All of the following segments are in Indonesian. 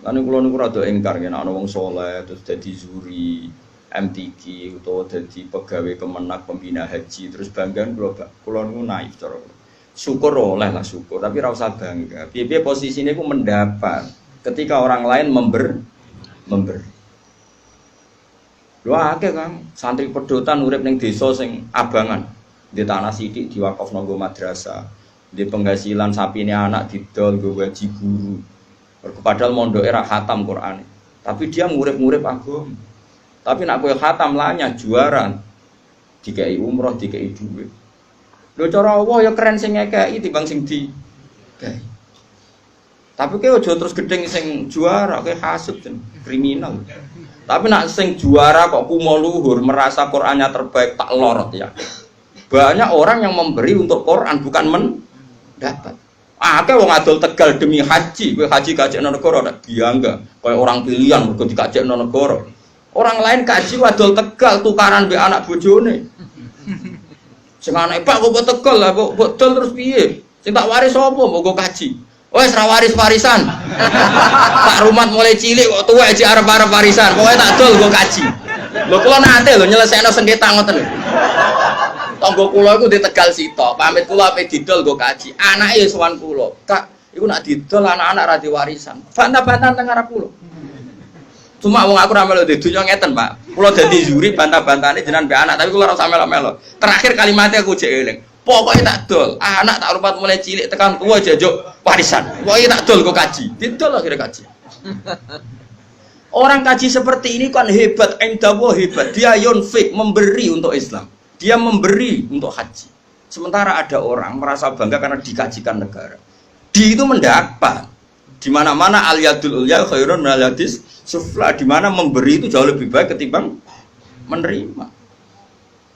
Ane kula niku rada engkar yen ana wong saleh terus dadi juri MTQ utawa dadi pegawai Kemenak pembina haji terus banggaan kula niku naif cara. Syukur oleh lah syukur tapi ora usah bangga. Piye-piye posisine ku mendapat ketika orang lain memberi. Lho akeh Kang, santri pedotan urip ning desa sing abangan. Di tanah sithik diwakafno nggo madrasah. Di penghasilan sapine anak didol nggo gaji guru. Padahal mondoke ra khatam Qur'an. Tapi dia ngurip-ngurip agama. Tapi nek kowe khatam lanya juara dikai umroh, dikai duit. Lho cara Allah ya keren sing ngekeki timbang sing dikai. Tapi kowe aja terus gedeng sing juara, kowe hasud kriminal. Tapi nak sing juara kok kumo luhur merasa Qur'annya terbaik tak lorot ya. Banyak orang yang memberi untuk Quran bukan mendapat. Akeh wong adol Tegal demi haji, kowe haji kajekno negara ndak diangga, kaya orang pilihan mergo dikajekno negara. Orang lain kaji adol Tegal tukaran mbek anak bojone. Sing anake Pak kok Tegal lah kok bodol terus piye? Sing tak waris sapa mbok kaji? Wes ra waris-warisan. Tak rumat mulai cilik kok tuwek aja arep-arep warisan. Pokoke tak dol nggo kaji. Lho kula nate lho nyelesekno sengketa ngoten lho. Tangga kula iku di Tegal sitok, pamit kula ape didol nggo kaji. Anake ya sowan kula. Kak, iku nak didol anak-anak ra diwarisan. Bantah-bantahan teng arep kula. Cuma wong aku ra melu di dunya ngeten, Pak. Kula dadi juri bantah-bantahane jenengan mbek anak, tapi kula ora usah melo-melo. Terakhir kalimatnya aku jek eling. Pokoknya tak dol, anak tak rupat mulai cilik tekan tua jajuk warisan. Pokoknya tak dol kok kaji, didol akhirnya kaji. Orang kaji seperti ini kan hebat, endawo hebat. Dia yunfik memberi untuk Islam, dia memberi untuk haji. Sementara ada orang merasa bangga karena dikajikan negara. Di itu mendapat. Di mana-mana al yadul ulya khairun minal yadis sufla. Di mana memberi itu jauh lebih baik ketimbang menerima.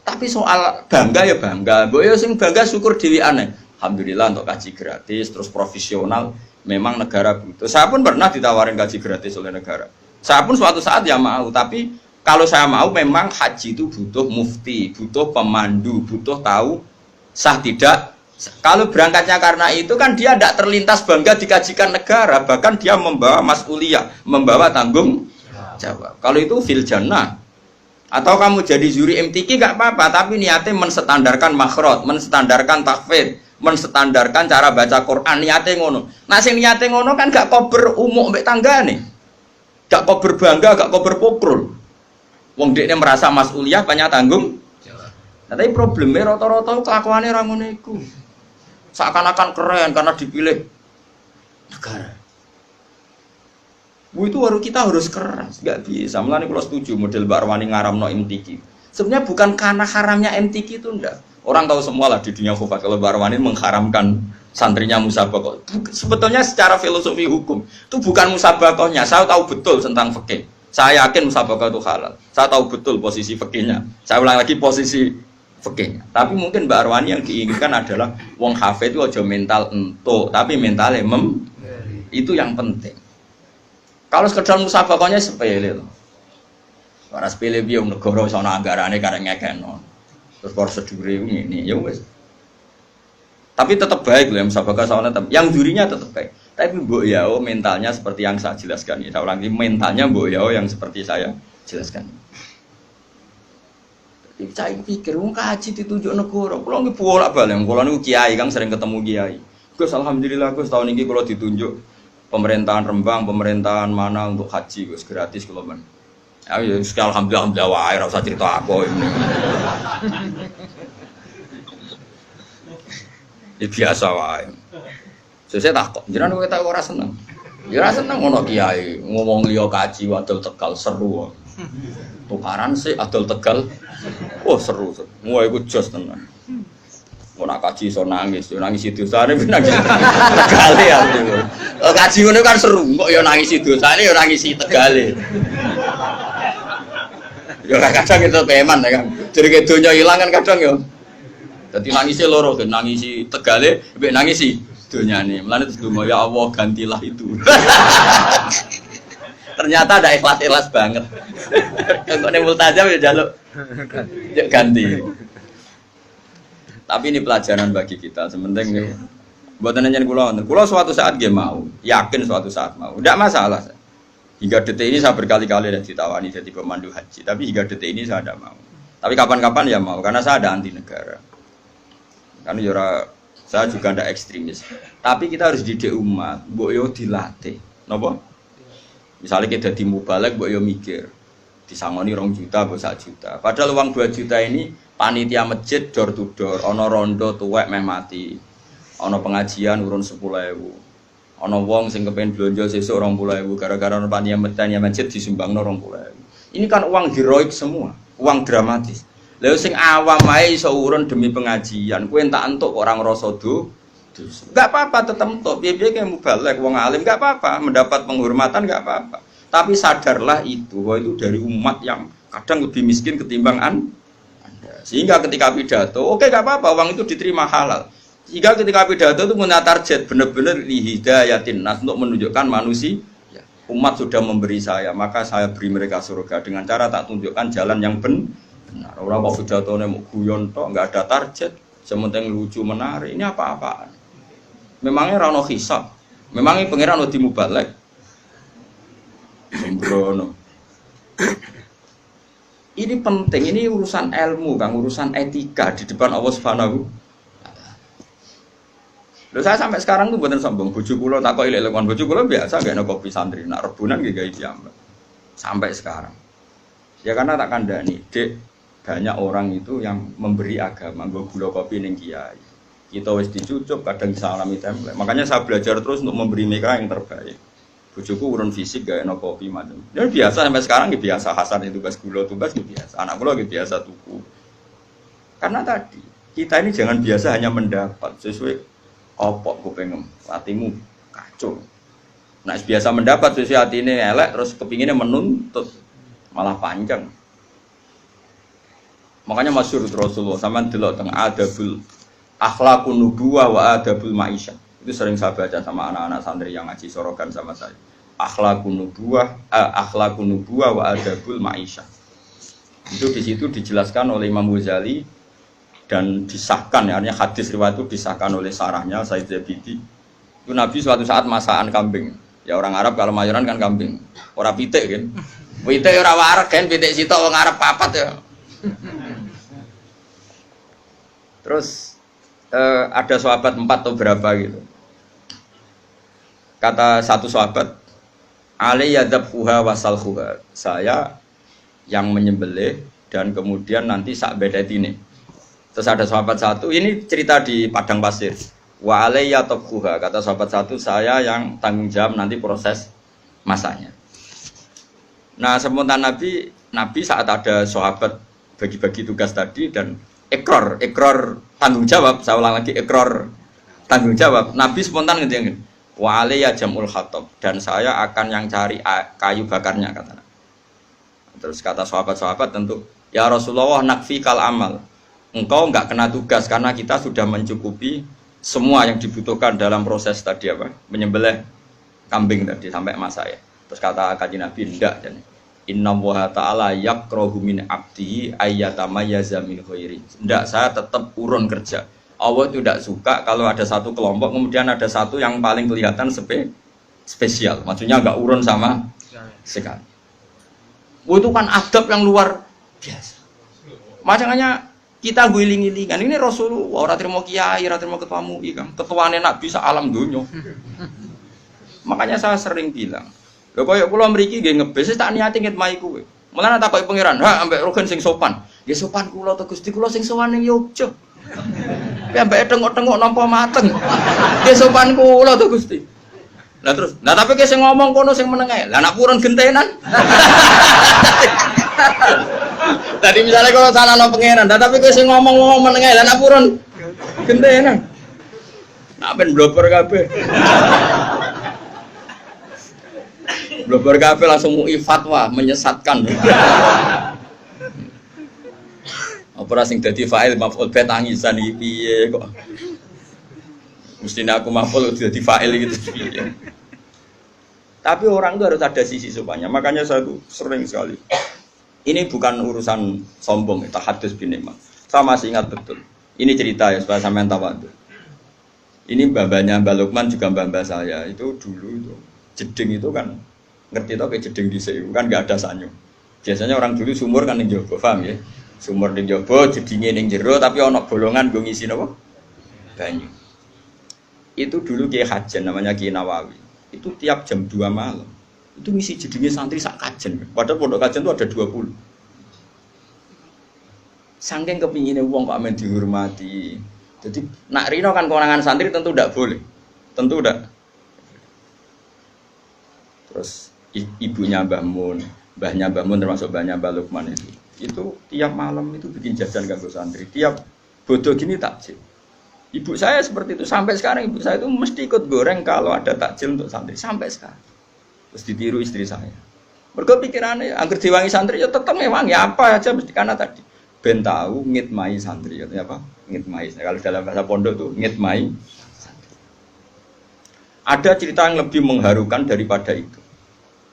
Tapi soal bangga ya bangga, boyo sing bangga syukur dewi aneh. Alhamdulillah untuk kaji gratis, terus profesional. Memang negara butuh. Saya pun pernah ditawarin kaji gratis oleh negara. Saya pun suatu saat ya mau. Tapi kalau saya mau, memang haji itu butuh mufti, butuh pemandu, butuh tahu sah tidak. Kalau berangkatnya karena itu kan dia tidak terlintas bangga dikajikan negara, bahkan dia membawa mas'uliyah, membawa tanggung jawab. Kalau itu fil jannah. Atau kamu jadi juri MTQ gak apa-apa, tapi niatnya menstandarkan makhraj, menstandarkan tahfidz, menstandarkan cara baca Quran, niatnya ngono. Nah sing niatnya ngono kan gak kober umuk mbek tanggane. Gak kober bangga, gak kober pokrol. Wong dekne merasa mas'uliyah banyak tanggung. Nah, tapi problemnya rata-rata kelakuannya ra ngono iku. Seakan-akan keren karena dipilih negara. Itu kita harus keras, nggak bisa. Mulane kalau setuju model Mbak Arwani ngaramno MTQ. Sebenarnya bukan karena haramnya MTQ itu enggak. Orang tahu semua lah di dunia khufat kalau Mbak Arwani mengharamkan santrinya musabakoh. Sebetulnya secara filosofi hukum itu bukan musabakohnya. Saya tahu betul tentang fikih. Saya yakin musabakoh itu halal. Saya tahu betul posisi fikihnya. Saya ulang lagi posisi fikihnya. Tapi mungkin Mbak Arwani yang diinginkan adalah wong hafid itu aja mental entuk, tapi mentalnya itu yang penting. Kalau sekedar musabakohnya sepele loh. Karena sepele biar negara sana anggarannya kadang ngekeno. Terus prosedur ini ya wes. Tapi tetap baik loh yang musabakoh soalnya yang jurinya tetap baik. Tapi Mbok Yao mentalnya seperti yang saya jelaskan ini. Saya ulangi mentalnya Mbok Yao yang seperti saya jelaskan. Jadi saya pikir wong kaji ditunjuk negara. Kalau nggih bolak-balik, kalau niku kiai Kang sering ketemu kiai. Gus alhamdulillah Gus tahun ini kalau ditunjuk pemerintahan Rembang, pemerintahan mana untuk haji, Gus gratis kalau ben. Ya, alhamdulillah wae ora usah cerita aku ini. Ya biasa wae. Saya takut, jenengan kowe tak ora seneng. Ya ora seneng ngono kiai, ngomong liya kaji wadul Tegal seru. Tukaran sih adol Tegal. Oh seru. Wah iku jos tenan. Mau nak kaji so nangis itu sana nangis Tegale ya. Kaji ngono kan seru, kok ya nangis itu sana ya nangis Tegale. Ya kadang itu teman ya kan. Jadi kedonya hilang kan kadang ya. Jadi nangisnya loro kan nangisi Tegale, mbek nangisi donyane. Mulane terus ndonga ya Allah gantilah itu. Ternyata ada ikhlas-ikhlas banget. Kok nek multajam ya jaluk ganti. Tapi ini pelajaran bagi kita. Sementing nih, buat nanya kulo suatu saat dia mau, yakin suatu saat mau, tidak masalah. Hingga detik ini saya berkali-kali ditawani jadi pemandu haji, tapi hingga detik ini saya tidak mau. Tapi kapan-kapan ya mau, karena saya ada anti negara. Kan yura saya juga tidak ekstremis. Tapi kita harus didik umat, mbok yo dilatih. Napa? Misalnya kita di mubalek, mbok yo mikir. Disangoni 2 juta, mbok 1 juta. Padahal uang 2 juta ini panitia masjid door to door, ono rondo tuwek meh mati. Ono pengajian urun 10.000. Ono wong sing kepen blonjo sesuk 20.000 gara-gara ono panitia masjid disumbangno 20.000. Ini kan uang heroik semua. Uang dramatis. Lha sing awam ae iso urun demi pengajian, kowe entak entuk orang rasa dosa. Enggak apa-apa tetep entuk, piye-piye kowe mubalek wong alim enggak apa-apa, mendapat penghormatan enggak apa-apa. Tapi sadarlah itu, bahwa itu dari umat yang kadang lebih miskin ketimbang Anda. Sehingga ketika pidato, oke enggak apa-apa, uang itu diterima halal. Sehingga ketika pidato itu punya target benar-benar lihidayatin nas untuk menunjukkan manusia. Umat sudah memberi saya, maka saya beri mereka surga dengan cara tak tunjukkan jalan yang benar. Orang kok pidatonya mau guyon tok, nggak ada target, sementing lucu menarik. Ini apa-apaan? Memangnya rano hisab, memangnya pangeran di mubalek. Sembrono. Ini penting, ini urusan ilmu, Kang, urusan etika di depan Allah Subhanahu. Loh, saya sampai sekarang tuh bener sombong, bojo kula takoki lek lekon bojo kula biasa gak ana kopi santri, nak rebunan nggih gawe piyambak. Sampai sekarang. Ya karena tak kandhani, Dek, banyak orang itu yang memberi agama, nggo gula kopi ning kiai. Kita wis dicucup, kadang bisa alami template. Makanya saya belajar terus untuk memberi mereka yang terbaik. Bojoku urun fisik gak ana kopi macam. Ya biasa sampai sekarang nggih biasa Hasan itu tugas gula tugas nggih biasa. Anak kula nggih biasa tuku. Karena tadi kita ini jangan biasa hanya mendapat sesuai opok kupengem, hatimu kacau. Nah biasa mendapat sesuai hati ini elek, terus kepinginnya menuntut malah panjang. Makanya masyhur Rasulullah sama delok teng adabul akhlaqun nubuwah wa adabul ma'isyah. Itu sering saya baca sama anak-anak santri yang ngaji sorokan sama saya. Akhlaqun nubuwah wa adabul ma'isyah. Itu di situ dijelaskan oleh Imam Ghazali dan disahkan, ya, artinya hadis riwayat itu disahkan oleh sarahnya Said Zabidi. Itu Nabi suatu saat masakan kambing. Ya orang Arab kalau mayoran kan kambing, orang pitik kan. Pitik orang warak kan, pitik sitok orang Arab papat ya. Terus ada sahabat 4 atau berapa gitu. Kata satu sahabat, Ali yadzabhuha wasalhuha. Saya yang menyembelih dan kemudian nanti sak bedet ini. Terus ada sahabat satu, ini cerita di padang pasir. Wa alayya tabkhuha, kata sahabat satu, saya yang tanggung jawab nanti proses masaknya. Nah, spontan Nabi saat ada sahabat bagi-bagi tugas tadi dan ikrar tanggung jawab, saya ulang lagi ikrar tanggung jawab. Nabi spontan ngene, wa alayya jam'ul hatab, dan saya akan yang cari kayu bakarnya kata. Terus kata sahabat-sahabat tentu, ya Rasulullah nakfi kal amal. Engkau enggak kena tugas karena kita sudah mencukupi semua yang dibutuhkan dalam proses tadi apa? Menyembelih kambing tadi sampai masak ya. Terus kata Kanjeng Nabi ndak dan innallaha ta'ala yakrahu min 'abdihi ayyatamayyaza min khairi. Ndak, saya tetap urun kerja. Allah itu tidak suka kalau ada satu kelompok kemudian ada satu yang paling kelihatan spesial. Maksudnya enggak urun sama sekali. Itu kan adab yang luar biasa. Makanya kita guling-gilingan ini Rasulullah, orang terima kiai, orang terima ketua MUI kan, ketuanya nak bisa alam dunia. Makanya saya sering bilang, lho koyo kula mriki nggih ngebes tak niati ngitmai kowe. Mulane tak koyo pangeran, ha ambek rogen sing sopan. Nggih sopan kula to Gusti, kula sing sowan ning Yogya. Ya ambek tengok-tengok nampa mateng. Nggih sopan kula to Gusti. Lah terus, nah tapi ki sing ngomong kono sing meneng ae. Lah nak purun gentenan. Tadi misalnya kalau sana no pangeran, tapi kowe sing ngomong meneng ae. Lah nak purun gentenan. Nak ben blober kabeh. Blober kabeh langsung mui fatwa menyesatkan. Apa sing dadi fa'il maf'ul be tangisan iki piye kok. Mestinya aku maf'ul dadi fa'il gitu piye. Tapi orang itu harus ada sisi sopannya. Makanya saya tuh sering sekali. Ini bukan urusan sombong, tahadus bin nikmah. Saya masih ingat betul. Ini cerita ya supaya sampean tawadhu. Ini mbah-mbahnya Mbah Lukman juga mbah-mbah saya. Itu dulu itu jeding itu kan ngerti tau kayak jeding dhisik kan nggak ada sanyo. Biasanya orang dulu sumur kan ning jaba, paham ya? Sumur ning jaba, jedinge ning jero tapi ana bolongan nggo ngisi napa? Banyu. Itu dulu Kiai Hajen namanya Kiai Nawawi. Itu tiap jam 2 malam. Itu ngisi jedinge santri sak kajen. Padahal pondok kajen itu ada 20. Saking kepinginnya wong kok amen dihormati. Jadi nak rino kan kewenangan santri tentu tidak boleh. Tentu tidak. Terus ibunya Mbah Mun, mbahnya Mbah Mun termasuk mbahnya Mbah Lukman itu tiap malam itu bikin jajan kanggo santri. Tiap bodoh gini takjil. Ibu saya seperti itu sampai sekarang ibu saya itu mesti ikut goreng kalau ada takjil untuk santri sampai sekarang. Terus ditiru istri saya. Mergo pikirannya angger diwangi santri ya tetep ngewangi apa aja mesti karena tadi ben tahu ngitmai santri katanya apa? Ngitmai. Kalau dalam bahasa pondok tuh ngitmai santri. Ada cerita yang lebih mengharukan daripada itu.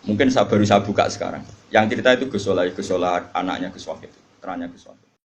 Mungkin saya baru buka sekarang. Yang cerita itu Gus Solah anaknya Gus Wahid, putranya Gus Wahid.